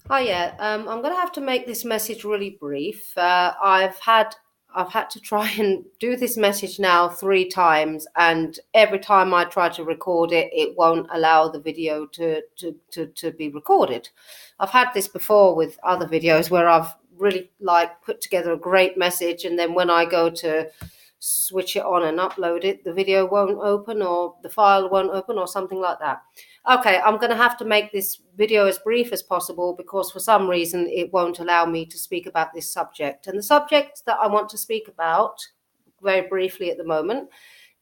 Hi, yeah. I'm going to have to make this message really brief. I've had to try and do this message now 3 times, and every time I try to record it, it won't allow the video to be recorded. I've had this before with other videos where I've really like put together a great message, and then when I go to switch it on and upload it, the video won't open or the file won't open or something like that. Okay, I'm going to have to make this video as brief as possible because for some reason it won't allow me to speak about this subject. And the subject that I want to speak about, very briefly at the moment,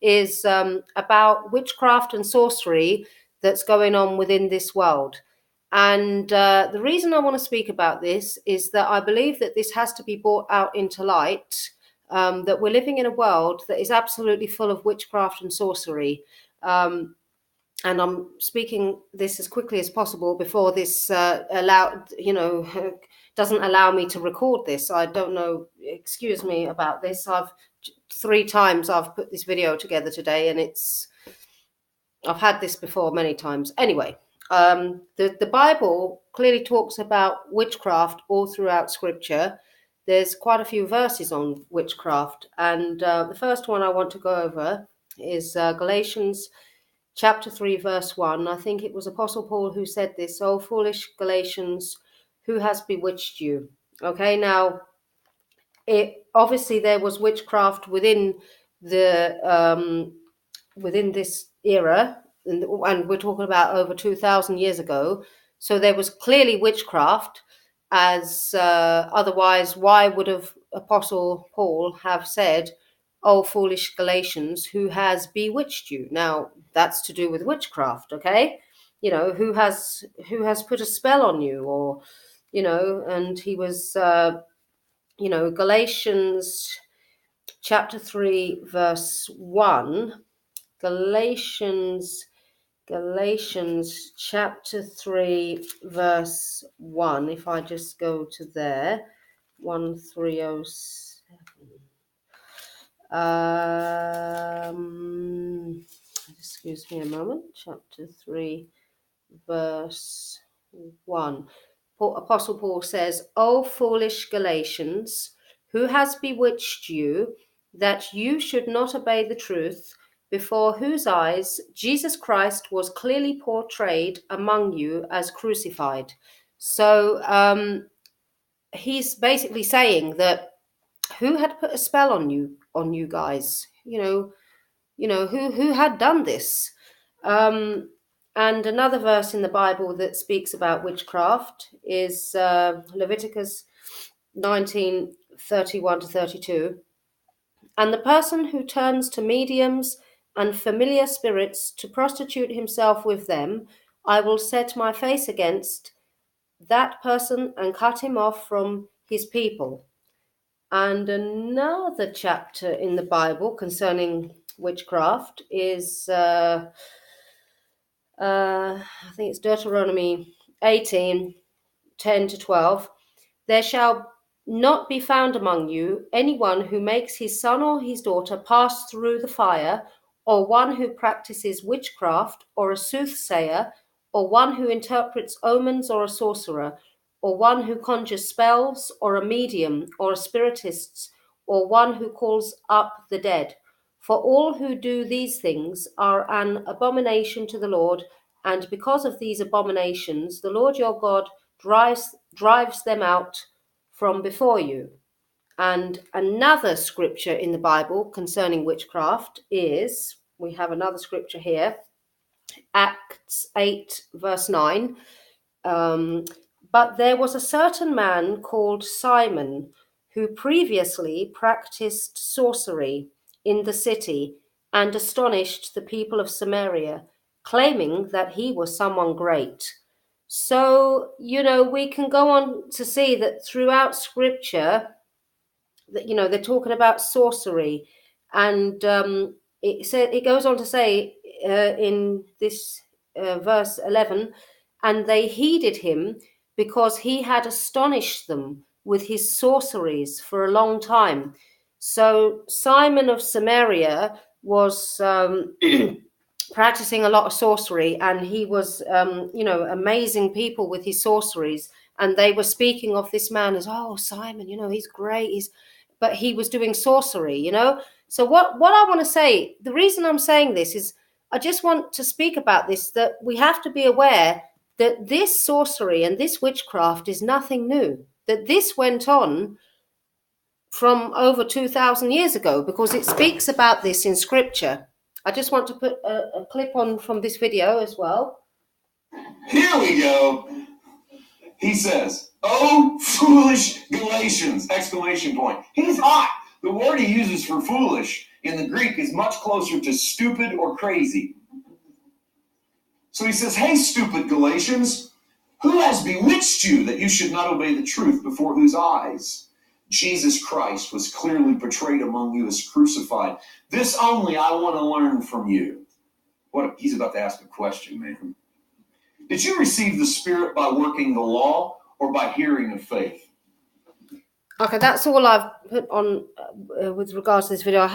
is about witchcraft and sorcery that's going on within this world. And the reason I want to speak about this is that I believe that this has to be brought out into light. That we're living in a world that is absolutely full of witchcraft and sorcery. And I'm speaking this as quickly as possible before this doesn't allow me to record this. I don't know. Excuse me about this. I've 3 times I've put this video together today, and I've had this before many times. Anyway, the Bible clearly talks about witchcraft all throughout Scripture. There's quite a few verses on witchcraft, and the first one I want to go over is Galatians chapter 3, verse 1. I think it was Apostle Paul who said this. Oh, foolish Galatians, who has bewitched you? Okay, now, it obviously there was witchcraft the within this era, and we're talking about over 2,000 years ago. So there was clearly witchcraft, as otherwise, why would have Apostle Paul have said, "Oh, foolish Galatians, who has bewitched you?" Now that's to do with witchcraft, okay? Who has put a spell on you, or and he was, Galatians chapter 3, verse 1. Galatians Galatians chapter 3 verse 1. If I just go to there, 1307. Excuse me a moment. Chapter 3 verse 1. Apostle Paul says, "O foolish Galatians, who has bewitched you, that you should not obey the truth, before whose eyes Jesus Christ was clearly portrayed among you as crucified?" So he's basically saying that who had put a spell on you guys? Who had done this? Um, and another verse in the Bible that speaks about witchcraft is Leviticus 19:31 to 32. And the person who turns to mediums and familiar spirits to prostitute himself with them, I will set my face against that person and cut him off from his people. And another chapter in the Bible concerning witchcraft is, I think it's Deuteronomy 18:10 to 12. There shall not be found among you anyone who makes his son or his daughter pass through the fire, or one who practices witchcraft, or a soothsayer, or one who interprets omens, or a sorcerer, or one who conjures spells, or a medium, or a spiritist, or one who calls up the dead. For all who do these things are an abomination to the Lord, and because of these abominations, the Lord your God drives them out from before you. And another scripture in the Bible concerning witchcraft is, we have another scripture here, Acts 8, verse 9. But there was a certain man called Simon who previously practiced sorcery in the city and astonished the people of Samaria, claiming that he was someone great. So, we can go on to see that throughout scripture, that they're talking about sorcery, and it goes on to say in this verse 11, and they heeded him because he had astonished them with his sorceries for a long time. So Simon of Samaria was practicing a lot of sorcery, and he was, amazing people with his sorceries. And they were speaking of this man as, oh, Simon, he's great. But he was doing sorcery. So what I want to say, the reason I'm saying this is I just want to speak about this, that we have to be aware that this sorcery and this witchcraft is nothing new, that this went on from over 2,000 years ago, because it speaks about this in scripture. I just want to put a clip on from this video as well. Here we go. He says, "Oh, foolish Galatians!" Exclamation point. He's hot. The word he uses for foolish in the Greek is much closer to stupid or crazy. So he says, "Hey, stupid Galatians, who has bewitched you that you should not obey the truth, before whose eyes Jesus Christ was clearly portrayed among you as crucified? This only I want to learn from you." He's about to ask a question, man. "Did you receive the Spirit by working the law, or by hearing of faith?" Okay, that's all I've put on with regards to this video. I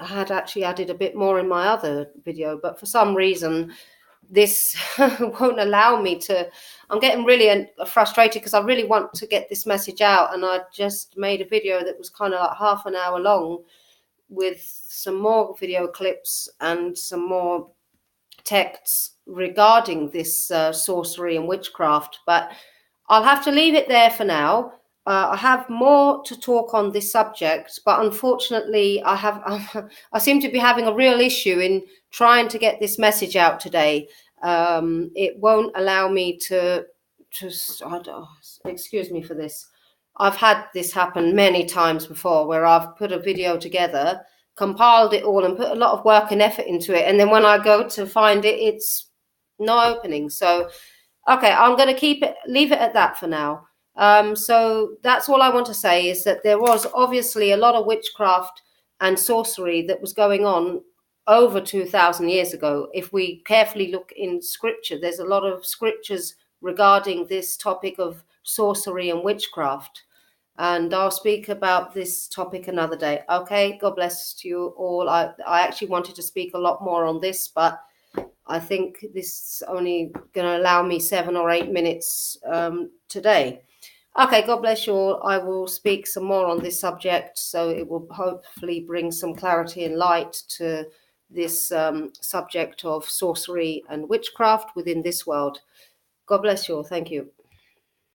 had actually added a bit more in my other video, but for some reason this won't allow me to. I'm getting really frustrated, because I really want to get this message out, and I just made a video that was kind of like half an hour long with some more video clips and some more texts regarding this sorcery and witchcraft, but I'll have to leave it there for now. I have more to talk on this subject, but unfortunately I seem to be having a real issue in trying to get this message out today. It won't allow me to excuse me for this. I've had this happen many times before, where I've put a video together, compiled it all, and put a lot of work and effort into it, and then when I go to find it, it's no opening. So okay, I'm going to leave it at that for now. So that's all I want to say, is that there was obviously a lot of witchcraft and sorcery that was going on over 2,000 years ago. If we carefully look in scripture, there's a lot of scriptures regarding this topic of sorcery and witchcraft. And I'll speak about this topic another day. Okay, God bless you all. I actually wanted to speak a lot more on this, but I think this is only going to allow me 7 or 8 minutes today. Okay, God bless you all. I will speak some more on this subject, so it will hopefully bring some clarity and light to this subject of sorcery and witchcraft within this world. God bless you all. Thank you.